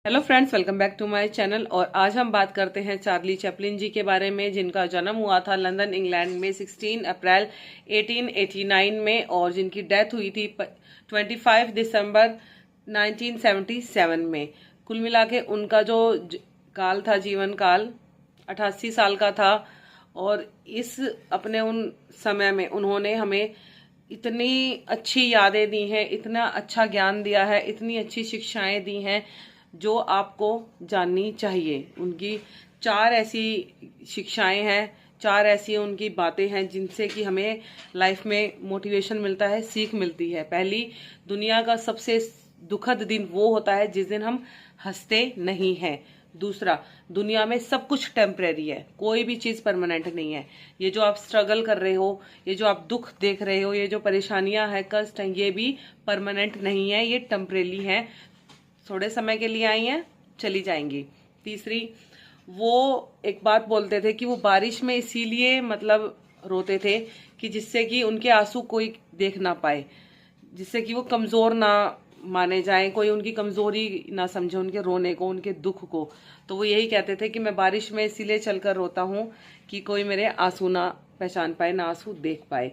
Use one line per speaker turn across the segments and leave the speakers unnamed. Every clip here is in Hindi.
Hello friends, welcome back to my channel. और आज हम बात करते हैं चार्ली चैपलिन जी के बारे में, जिनका जन्म हुआ था लंदन इंग्लैंड में 16 अप्रैल 1889 में और जिनकी डेथ हुई थी 25 दिसंबर 1977 में। कुल मिला के उनका जो काल था, जीवन काल 88 साल का था। और इस अपने उन समय में उन्होंने हमें इतनी अच्छी यादें दी हैं, इतना अच्छा ज्ञान दिया है, इतनी अच्छी शिक्षाएं दी हैं जो आपको जाननी चाहिए। उनकी 4 ऐसी शिक्षाएं हैं, 4 ऐसी उनकी बातें हैं जिनसे कि हमें लाइफ में मोटिवेशन मिलता है, सीख मिलती है। पहली, दुनिया का सबसे दुखद दिन वो होता है जिस दिन हम हंसते नहीं हैं। दूसरा, दुनिया में सब कुछ टेम्परेरी है, कोई भी चीज़ परमानेंट नहीं है। ये जो आप स्ट्रगल कर रहे हो, ये जो आप दुख देख रहे हो, ये जो परेशानियां हैं, कष्ट हैं, ये भी परमानेंट नहीं है, ये टेम्परेरी है, थोड़े समय के लिए आई हैं, चली जाएंगी। तीसरी, वो एक बात बोलते थे कि वो बारिश में इसीलिए मतलब रोते थे कि जिससे कि उनके आंसू कोई देख ना पाए, जिससे कि वो कमज़ोर ना माने जाएं, कोई उनकी कमज़ोरी ना समझे, उनके रोने को, उनके दुख को। तो वो यही कहते थे कि मैं बारिश में इसीलिए चलकर रोता हूँ कि कोई मेरे आंसू ना पहचान पाए, ना आंसू देख पाए।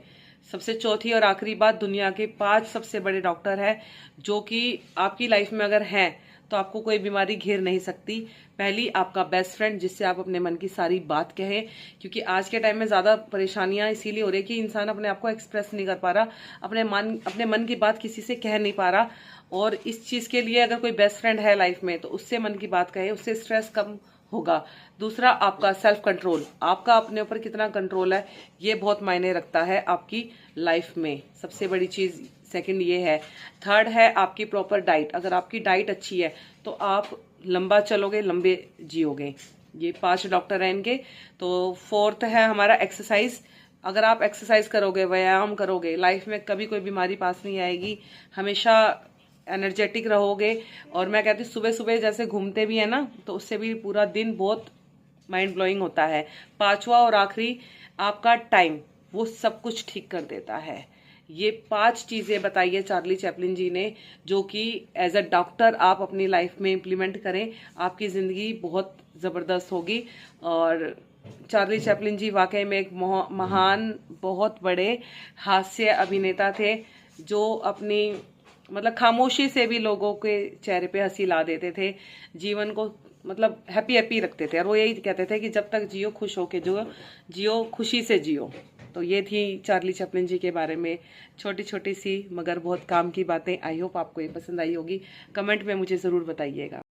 सबसे चौथी और आखिरी बात, दुनिया के 5 सबसे बड़े डॉक्टर हैं जो कि आपकी लाइफ में अगर हैं तो आपको कोई बीमारी घेर नहीं सकती। पहली, आपका बेस्ट फ्रेंड जिससे आप अपने मन की सारी बात कहें, क्योंकि आज के टाइम में ज़्यादा परेशानियां इसीलिए हो रही है कि इंसान अपने आप को एक्सप्रेस नहीं कर पा रहा, अपने मन की बात किसी से कह नहीं पा रहा। और इस चीज़ के लिए अगर कोई बेस्ट फ्रेंड है लाइफ में तो उससे मन की बात कहे, उससे स्ट्रेस कम होगा। दूसरा, आपका सेल्फ कंट्रोल, आपका अपने ऊपर कितना कंट्रोल है, ये बहुत मायने रखता है आपकी लाइफ में। सबसे बड़ी चीज़ सेकंड ये है। थर्ड है आपकी प्रॉपर डाइट। अगर आपकी डाइट अच्छी है तो आप लंबा चलोगे, लंबे जियोगे। ये 5 डॉक्टर हैं इनके। तो फोर्थ है हमारा एक्सरसाइज। अगर आप एक्सरसाइज करोगे, व्यायाम करोगे, लाइफ में कभी कोई बीमारी पास नहीं आएगी, हमेशा एनर्जेटिक रहोगे। और मैं कहती हूँ सुबह सुबह जैसे घूमते भी है ना, तो उससे भी पूरा दिन बहुत माइंड ब्लोइंग होता है। 5वां और आखिरी, आपका टाइम, वो सब कुछ ठीक कर देता है। ये 5 चीज़ें बताई है चार्ली चैपलिन जी ने, जो कि एज अ डॉक्टर आप अपनी लाइफ में इम्प्लीमेंट करें, आपकी ज़िंदगी बहुत ज़बरदस्त होगी। और चार्ली चैपलिन जी वाकई में एक महान, बहुत बड़े हास्य अभिनेता थे, जो अपनी मतलब खामोशी से भी लोगों के चेहरे पे हंसी ला देते थे, जीवन को मतलब हैप्पी हैप्पी रखते थे। और वो यही कहते थे कि जब तक जियो खुश होके जियो, खुशी से जियो। तो ये थी चार्ली चैपलिन जी के बारे में छोटी छोटी सी मगर बहुत काम की बातें। आई होप आपको ये पसंद आई होगी। कमेंट में मुझे ज़रूर बताइएगा।